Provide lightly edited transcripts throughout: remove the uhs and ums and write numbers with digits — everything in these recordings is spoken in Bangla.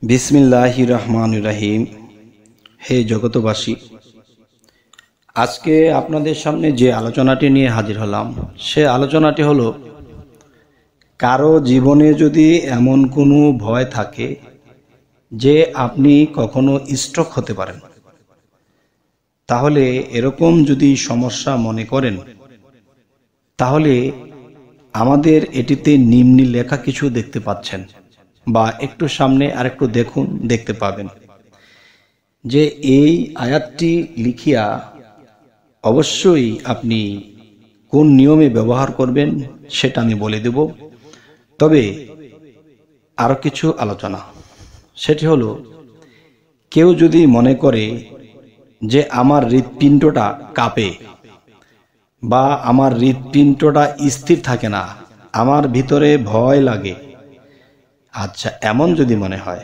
বিসমিল্লাহির রহমানির রহিম। হে জগতবাসী, আজকে আপনাদের সামনে যে আলোচনাটি নিয়ে হাজির হলাম, সে আলোচনাটি হলো, কারো জীবনে যদি এমন কোনো ভয় থাকে যে আপনি কখনো স্ট্রোক হতে পারেন, তাহলে এরকম যদি সমস্যা মনে করেন, তাহলে আমাদের এটিতে নিম্নে লেখা কিছু দেখতে পাচ্ছেন, বা একটু সামনে আর একটু দেখুন, দেখতে পাবেন যে এই আয়াতটি লিখিয়া অবশ্যই আপনি কোন নিয়মে ব্যবহার করবেন সেটা আমি বলে দেব। তবে আরো কিছু আলোচনা, সেটি হলো, কেউ যদি মনে করে যে আমার হৃৎপিণ্ডটা কাঁপে বা আমার হৃৎপিণ্ডটা স্থির থাকে না, আমার ভিতরে ভয় লাগে, আচ্ছা, এমন যদি মনে হয়,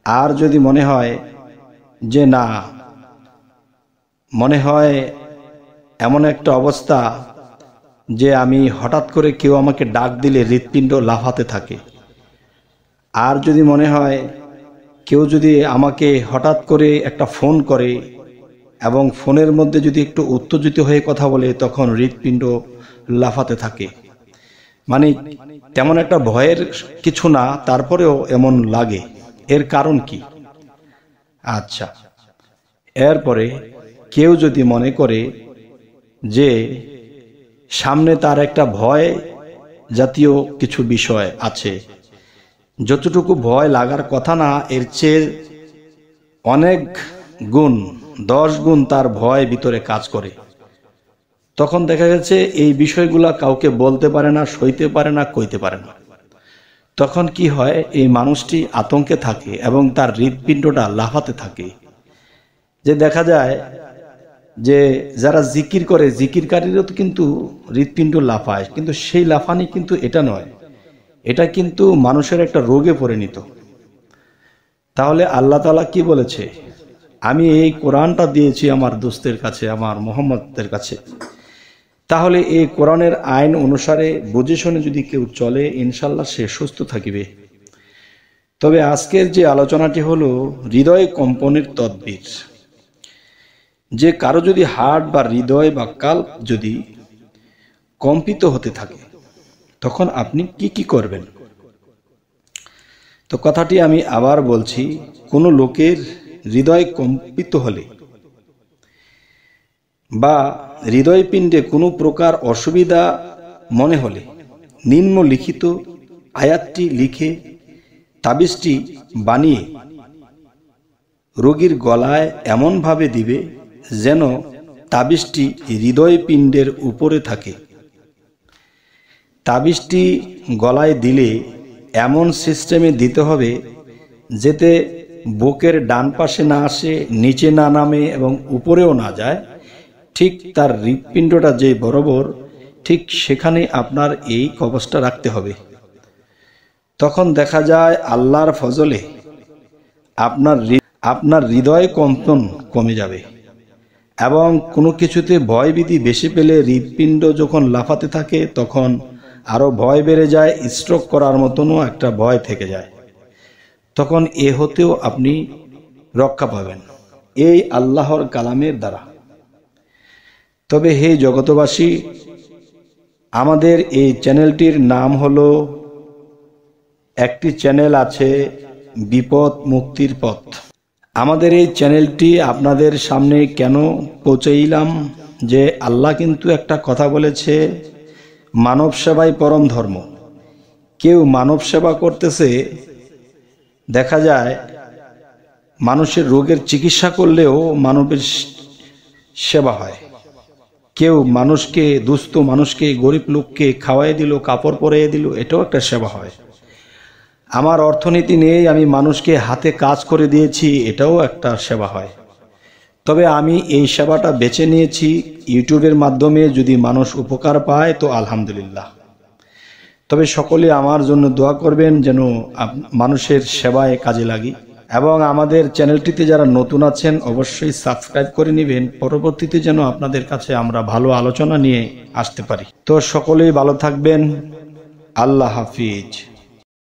আর যদি মনে হয় যে না, মনে হয় এমন একটা অবস্থা যে আমি হঠাৎ করে কেউ আমাকে ডাক দিলে হৃৎপিণ্ড লাফাতে থাকে, আর যদি মনে হয় কেউ যদি আমাকে হঠাৎ করে একটা ফোন করে এবং ফোনের মধ্যে যদি একটু উত্তেজিত হয়ে কথা বলে, তখন হৃৎপিণ্ড লাফাতে থাকে, মানে তেমন একটা ভয়ের কিছু না, তারপরেও এমন লাগে, এর কারণ কি? আচ্ছা, এরপরে কেউ যদি মনে করে যে সামনে তার একটা ভয় জাতীয় কিছু বিষয় আছে, যতটুকু ভয় লাগার কথা না, এর চেয়ে অনেক গুণ, 10 গুণ তার ভয় ভিতরে কাজ করে, তখন দেখা গেছে এই বিষয়গুলা কাউকে বলতে পারে না, সইতে পারে না, কইতে পারে না। তখন কি হয়, এই মানুষটি আতঙ্কে থাকে এবং তার হৃৎপিণ্ডটা লাফাতে থাকে। যে দেখা যায় যে যারা জিকির করে, জিকিরকারীরও তো কিন্তু হৃৎপিণ্ড লাফায়, কিন্তু সেই লাফানি কিন্তু এটা নয়, এটা কিন্তু মানুষের একটা রোগে পরিণত। তাহলে আল্লাহ তাআলা কি বলেছে? আমি এই কোরআনটা দিয়েছি আমার দোস্তের কাছে, আমার মোহাম্মদের কাছে, তাহলে এই কোরআনের আইন অনুসারে বুঝে শুনে যদি কেউ চলে, ইনশাল্লাহ সে সুস্থ থাকিবে। তবে আজকের যে আলোচনাটি হলো হৃদয় কম্পনের তদবির। যে কারো যদি হার্ট বা হৃদয় বা কাল্প যদি কম্পিত হতে থাকে, তখন আপনি কি কি করবেন? তো কথাটি আমি আবার বলছি, কোনো লোকের হৃদয় কম্পিত হলে বা হৃদয়পিণ্ডে কোনো প্রকার অসুবিধা মনে হলে নিম্নলিখিত আয়াতটি লিখে তাবিজটি বানিয়ে রোগীর গলায় এমনভাবে দিবে যেন তাবিজটি হৃদয়পিণ্ডের উপরে থাকে। তাবিজটি গলায় দিলে এমন সিস্টেমে দিতে হবে যাতে বুকের ডান পাশে না আসে, নিচে না নামে এবং উপরেও না যায়, ঠিক তার হৃৎপিণ্ডটা যে বরাবর, ঠিক সেখানে আপনার এই কবজটা রাখতে হবে। তখন দেখা যায় আল্লাহর ফজলে আপনার হৃদয় কম্পন কমে যাবে এবং কোনো কিছুতে ভয়ভীতি বেশি পেলে হৃৎপিণ্ড যখন লাফাতে থাকে, তখন আরো ভয় বেড়ে যায়, স্ট্রোক করার মতনও একটা ভয় থেকে যায়, তখন এ হতেও আপনি রক্ষা পাবেন এই আল্লাহর কালামের দ্বারা। তবে হে জগতবাসী, আমাদের এই চ্যানেলটির নাম হলো, একটি চ্যানেল আছে বিপদ মুক্তির পথ। আমাদের এই চ্যানেলটি আপনাদের সামনে কেন পৌঁছাইলাম, যে আল্লাহ কিন্তু একটা কথা বলেছে, মানব সেবাই পরম ধর্ম। কেউ মানব সেবা করতেছে, দেখা যায় মানুষের রোগের চিকিৎসা করলেও মানবের সেবা হয়। কেউ মানুষকে, দুস্থ মানুষকে, গরিব লোককে খাওয়াই দিল, কাপড় পরিয়ে দিল, এটাও একটা সেবা হয়। আমার অর্থনীতি নেই, আমি মানুষকে হাতে কাজ করে দিয়েছি, এটাও একটা সেবা হয়। তবে আমি এই সেবাটা বেছে নিয়েছি, ইউটিউবের মাধ্যমে যদি মানুষ উপকার পায় তো আলহামদুলিল্লাহ। তবে সকলে আমার জন্য দোয়া করবেন যেন মানুষের সেবায় কাজে লাগি, এবং আমাদের চ্যানেলটিতে যারা নতুন আছেন অবশ্যই সাবস্ক্রাইব করে নেবেন, পরবর্তীতে যেন আপনাদের কাছে আমরা ভালো আলোচনা নিয়ে আসতে পারি। তো সকলেই ভালো থাকবেন, আল্লাহ হাফিজ।